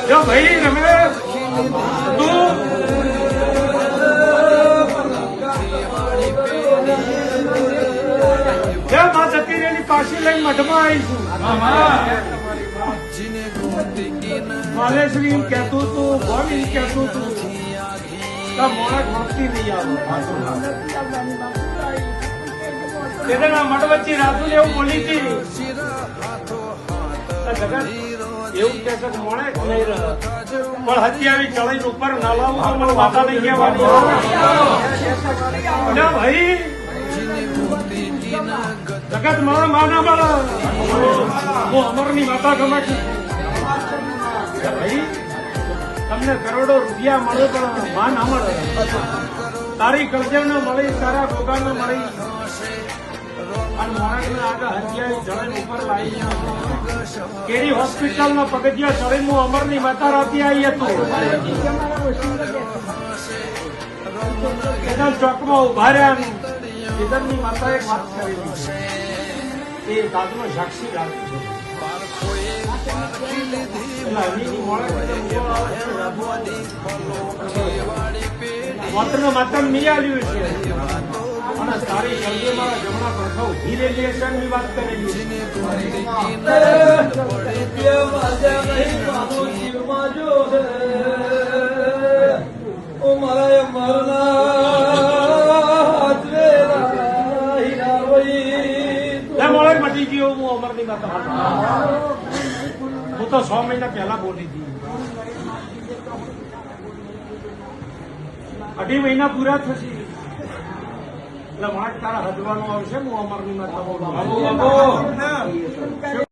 જો ભાઈ રમેશ તું માં જતી રહેલી પાછી લઈને મઠમાં આવીશું. માલેશ્વરી કહેતું તું, ગોવિંદ કહેતું તું, મોણક ભક્તિ નહીં આવે. મઠ વચ્ચે રાતું એવું બોલી હતી એવું કે છે મોણે નહીં રહે પણ હજી આવી ચડાઈ ઉપર ના લાવું તો મને માતા નહીં કહેવાની. ભાઈ જગત મારા મા ના મળે હું અમરની માતા ગમે છું. ભાઈ તમને કરોડો રૂપિયા મળે પણ મા ના મળે. તારી કલ્ચર ને મળી, તારા ભોગા ને મળી અને મોણકને આગળ હથિયારી જળન ઉપર લાવી કેરી હોસ્પિટલ ના પગથિયા ચડીને હું અમરની માતા રાતી આવી હતું. એના ચોકમાં ઉભા રહ્યા ની માતા એક વાત કરેલી એ દાદનો સાક્ષી રાખું છે. માત્ર માતમ નહીં આવ્યું છે અને તારી જલ્દી મારા જમણા પડખા ઉભી રહેલી હશે એની વાત કરેલી. મોડે મટી ગયો હું અમરની માતા. હું તો 6 મહિના પહેલા બોલી હતી. 2.5 મહિના પૂરા થશે એટલે મારે તારા હદવાનું આવશે હું અમરની માતા બોલું.